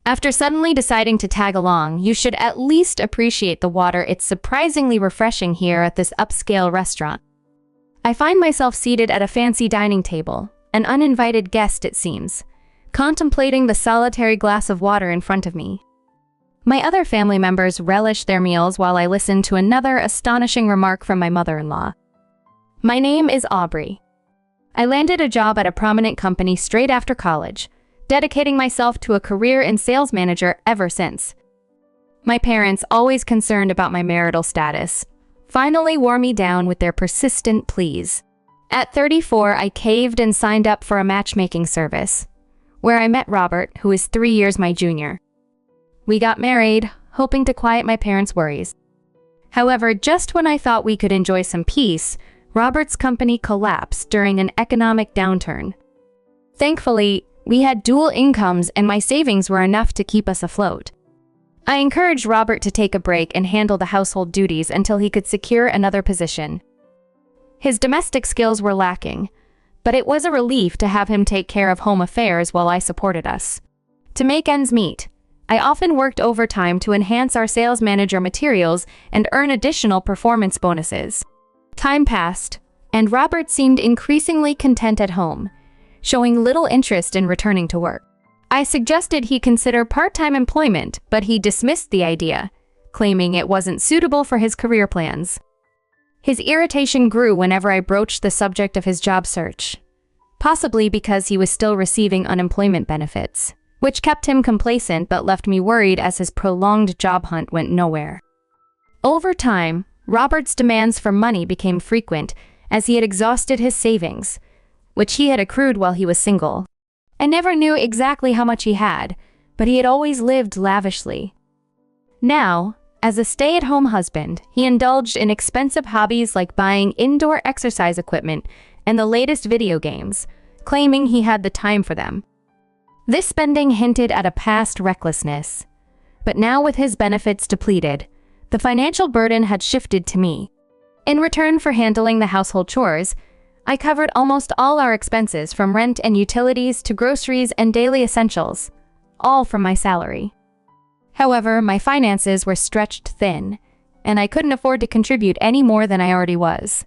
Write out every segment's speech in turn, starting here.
After suddenly deciding to tag along, you should at least appreciate the water. It's surprisingly refreshing here at this upscale restaurant. I find myself seated at a fancy dining table, an uninvited guest it seems, contemplating the solitary glass of water in front of me. My other family members relish their meals while I listen to another astonishing remark from my mother-in-law. My name is Aubrey. I landed a job at a prominent company straight after college, dedicating myself to a career in sales manager ever since. My parents, always concerned about my marital status, finally wore me down with their persistent pleas. At 34, I caved and signed up for a matchmaking service, where I met Robert, who is 3 years my junior. We got married, hoping to quiet my parents' worries. However, just when I thought we could enjoy some peace, Robert's company collapsed during an economic downturn. Thankfully, we had dual incomes and my savings were enough to keep us afloat. I encouraged Robert to take a break and handle the household duties until he could secure another position. His domestic skills were lacking, but it was a relief to have him take care of home affairs while I supported us. To make ends meet, I often worked overtime to enhance our sales manager materials and earn additional performance bonuses. Time passed, and Robert seemed increasingly content at home, showing little interest in returning to work. I suggested he consider part-time employment, but he dismissed the idea, claiming it wasn't suitable for his career plans. His irritation grew whenever I broached the subject of his job search, possibly because he was still receiving unemployment benefits, which kept him complacent but left me worried as his prolonged job hunt went nowhere. Over time, Robert's demands for money became frequent as he had exhausted his savings, which he had accrued while he was single. I never knew exactly how much he had, but he had always lived lavishly. Now, as a stay-at-home husband, he indulged in expensive hobbies like buying indoor exercise equipment and the latest video games, claiming he had the time for them. This spending hinted at a past recklessness, but now with his benefits depleted, the financial burden had shifted to me. In return for handling the household chores, I covered almost all our expenses from rent and utilities to groceries and daily essentials, all from my salary. However, my finances were stretched thin, and I couldn't afford to contribute any more than I already was.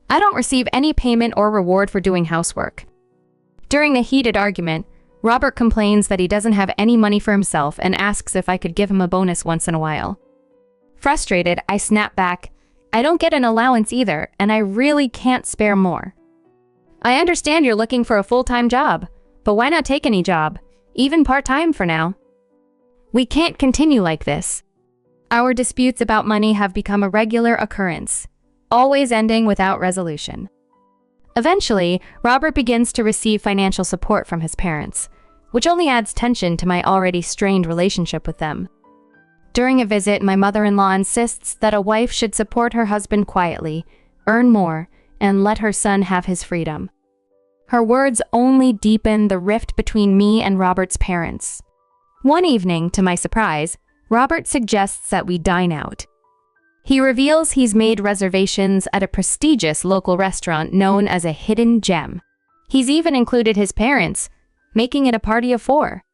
I don't receive any payment or reward for doing housework. During the heated argument, Robert complains that he doesn't have any money for himself and asks if I could give him a bonus once in a while. Frustrated, I snap back, I don't get an allowance either, and I really can't spare more. I understand you're looking for a full-time job, but why not take any job, even part-time for now? We can't continue like this. Our disputes about money have become a regular occurrence, always ending without resolution. Eventually, Robert begins to receive financial support from his parents, which only adds tension to my already strained relationship with them. During a visit, my mother-in-law insists that a wife should support her husband quietly, earn more, and let her son have his freedom. Her words only deepen the rift between me and Robert's parents. One evening, to my surprise, Robert suggests that we dine out. He reveals he's made reservations at a prestigious local restaurant known as a hidden gem. He's even included his parents, making it a party of 4.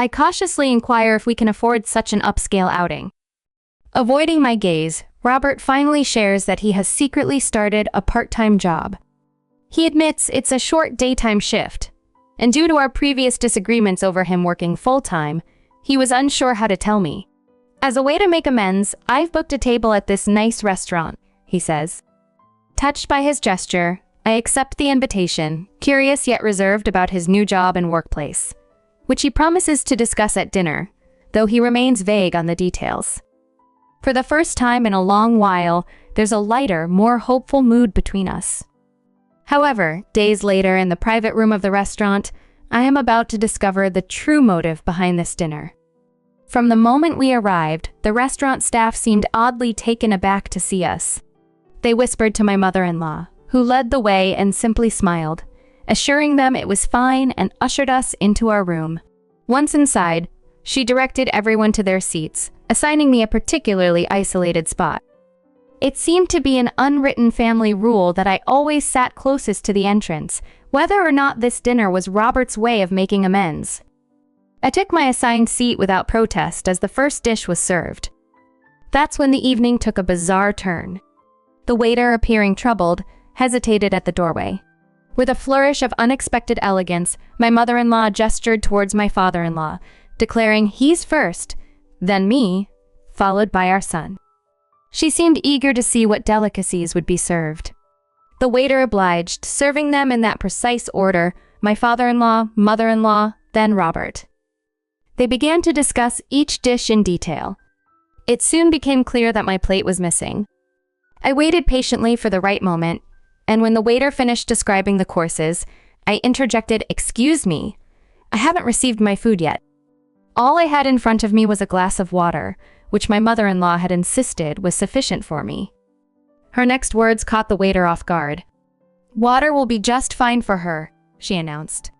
I cautiously inquire if we can afford such an upscale outing. Avoiding my gaze, Robert finally shares that he has secretly started a part-time job. He admits it's a short daytime shift, and due to our previous disagreements over him working full-time, he was unsure how to tell me. As a way to make amends, I've booked a table at this nice restaurant, he says. Touched by his gesture, I accept the invitation, curious yet reserved about his new job and workplace, which he promises to discuss at dinner, though he remains vague on the details. For the first time in a long while, there's a lighter, more hopeful mood between us. However, days later in the private room of the restaurant, I am about to discover the true motive behind this dinner. From the moment we arrived, the restaurant staff seemed oddly taken aback to see us. They whispered to my mother-in-law, who led the way and simply smiled, assuring them it was fine and ushered us into our room. Once inside, she directed everyone to their seats, assigning me a particularly isolated spot. It seemed to be an unwritten family rule that I always sat closest to the entrance, whether or not this dinner was Robert's way of making amends. I took my assigned seat without protest as the first dish was served. That's when the evening took a bizarre turn. The waiter, appearing troubled, hesitated at the doorway. With a flourish of unexpected elegance, my mother-in-law gestured towards my father-in-law, declaring he's first, then me, followed by our son. She seemed eager to see what delicacies would be served. The waiter obliged, serving them in that precise order: my father-in-law, mother-in-law, then Robert. They began to discuss each dish in detail. It soon became clear that my plate was missing. I waited patiently for the right moment, and when the waiter finished describing the courses, I interjected, "Excuse me, I haven't received my food yet." All I had in front of me was a glass of water, which my mother-in-law had insisted was sufficient for me. Her next words caught the waiter off guard. "Water will be just fine for her," she announced.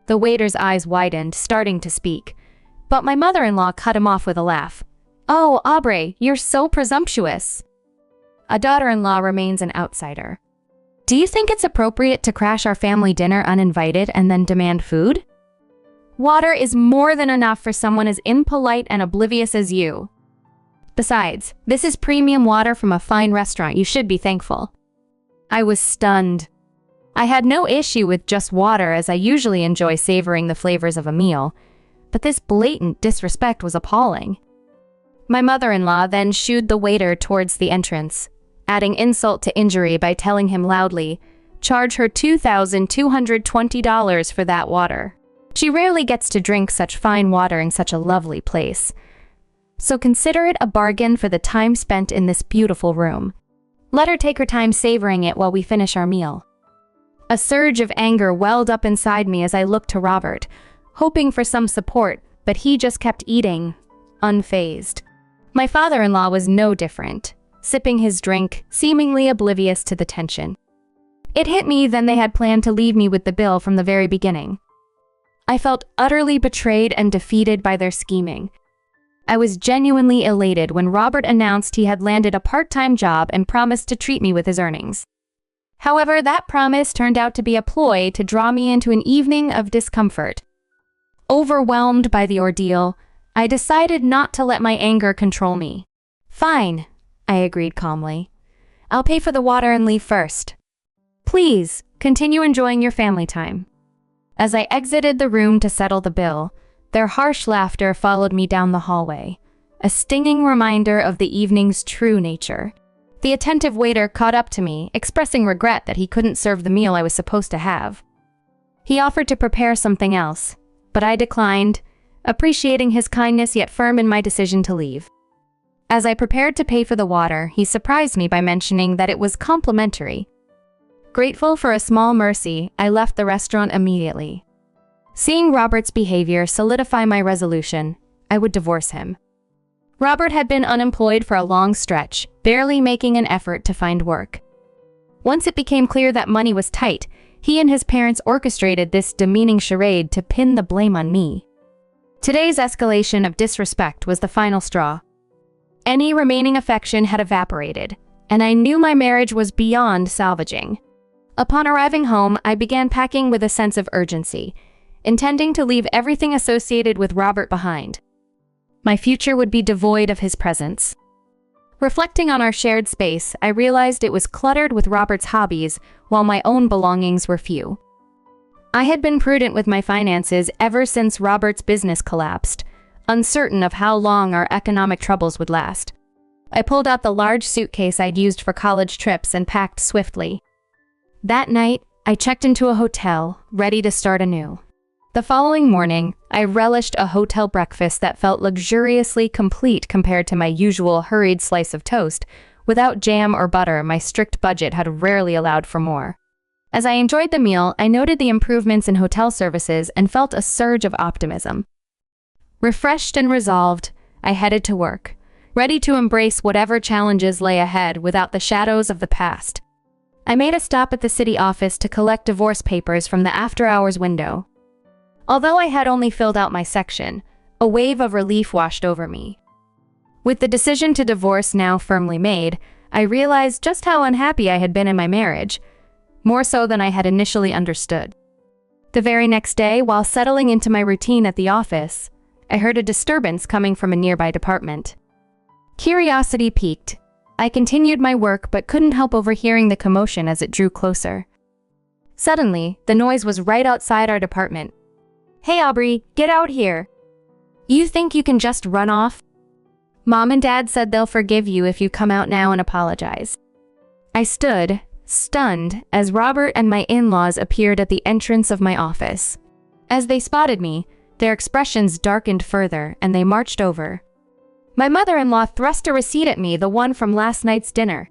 The waiter's eyes widened, starting to speak, but my mother-in-law cut him off with a laugh. "Oh, Aubrey, you're so presumptuous." A daughter-in-law remains an outsider. Do you think it's appropriate to crash our family dinner uninvited and then demand food? Water is more than enough for someone as impolite and oblivious as you. Besides, this is premium water from a fine restaurant. You should be thankful. I was stunned. I had no issue with just water, as I usually enjoy savoring the flavors of a meal, but this blatant disrespect was appalling. My mother-in-law then shooed the waiter towards the entrance, adding insult to injury by telling him loudly, "Charge her $2,220 for that water. She rarely gets to drink such fine water in such a lovely place. So consider it a bargain for the time spent in this beautiful room. Let her take her time savoring it while we finish our meal." A surge of anger welled up inside me as I looked to Robert, hoping for some support, but he just kept eating, unfazed. My father-in-law was no different, sipping his drink, seemingly oblivious to the tension. It hit me then they had planned to leave me with the bill from the very beginning. I felt utterly betrayed and defeated by their scheming. I was genuinely elated when Robert announced he had landed a part-time job and promised to treat me with his earnings. However, that promise turned out to be a ploy to draw me into an evening of discomfort. Overwhelmed by the ordeal, I decided not to let my anger control me. "Fine," I agreed calmly. "I'll pay for the water and leave first. Please, continue enjoying your family time." As I exited the room to settle the bill, their harsh laughter followed me down the hallway, a stinging reminder of the evening's true nature. The attentive waiter caught up to me, expressing regret that he couldn't serve the meal I was supposed to have. He offered to prepare something else, but I declined, appreciating his kindness yet firm in my decision to leave. As I prepared to pay for the water, he surprised me by mentioning that it was complimentary. Grateful for a small mercy, I left the restaurant immediately. Seeing Robert's behavior solidify my resolution, I would divorce him. Robert had been unemployed for a long stretch, barely making an effort to find work. Once it became clear that money was tight, he and his parents orchestrated this demeaning charade to pin the blame on me. Today's escalation of disrespect was the final straw. Any remaining affection had evaporated, and I knew my marriage was beyond salvaging. Upon arriving home, I began packing with a sense of urgency, intending to leave everything associated with Robert behind. My future would be devoid of his presence. Reflecting on our shared space, I realized it was cluttered with Robert's hobbies, while my own belongings were few. I had been prudent with my finances ever since Robert's business collapsed, uncertain of how long our economic troubles would last. I pulled out the large suitcase I'd used for college trips and packed swiftly. That night, I checked into a hotel, ready to start anew. The following morning, I relished a hotel breakfast that felt luxuriously complete compared to my usual hurried slice of toast. Without jam or butter, my strict budget had rarely allowed for more. As I enjoyed the meal, I noted the improvements in hotel services and felt a surge of optimism. Refreshed and resolved, I headed to work, ready to embrace whatever challenges lay ahead without the shadows of the past. I made a stop at the city office to collect divorce papers from the after-hours window. Although I had only filled out my section, a wave of relief washed over me. With the decision to divorce now firmly made, I realized just how unhappy I had been in my marriage, more so than I had initially understood. The very next day, while settling into my routine at the office, I heard a disturbance coming from a nearby department. Curiosity piqued. I continued my work but couldn't help overhearing the commotion as it drew closer. Suddenly, the noise was right outside our department. "Hey Aubrey, get out here! You think you can just run off? Mom and Dad said they'll forgive you if you come out now and apologize." I stood, stunned, as Robert and my in-laws appeared at the entrance of my office. As they spotted me, their expressions darkened further and they marched over. My mother-in-law thrust a receipt at me, the one from last night's dinner.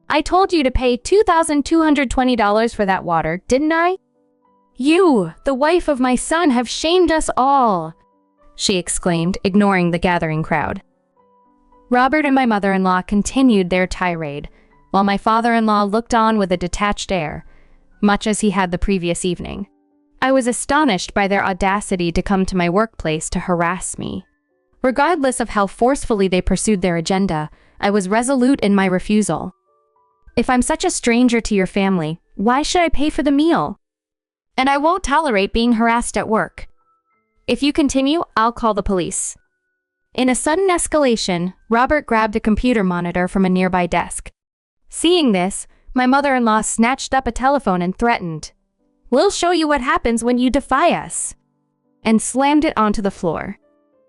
"I told you to pay $2,220 for that water, didn't I? You, the wife of my son, have shamed us all," she exclaimed, ignoring the gathering crowd. Robert and my mother-in-law continued their tirade, while my father-in-law looked on with a detached air, much as he had the previous evening. I was astonished by their audacity to come to my workplace to harass me. Regardless of how forcefully they pursued their agenda, I was resolute in my refusal. If I'm such a stranger to your family, why should I pay for the meal? And I won't tolerate being harassed at work. If you continue, I'll call the police. In a sudden escalation, Robert grabbed a computer monitor from a nearby desk. Seeing this, my mother-in-law snatched up a telephone and threatened, "We'll show you what happens when you defy us," and slammed it onto the floor.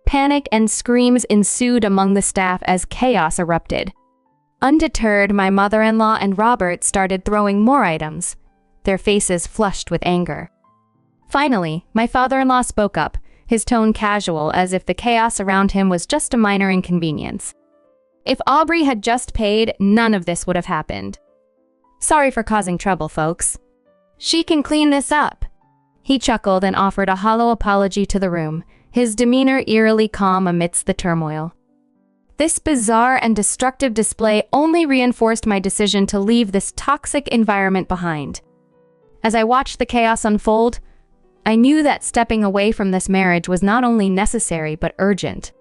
Panic and screams ensued among the staff as chaos erupted. Undeterred, my mother-in-law and Robert started throwing more items, their faces flushed with anger. Finally, my father-in-law spoke up, his tone casual, as if the chaos around him was just a minor inconvenience. "If Aubrey had just paid, none of this would have happened. Sorry for causing trouble, folks. She can clean this up." He chuckled and offered a hollow apology to the room, his demeanor eerily calm amidst the turmoil. This bizarre and destructive display only reinforced my decision to leave this toxic environment behind. As I watched the chaos unfold, I knew that stepping away from this marriage was not only necessary but urgent.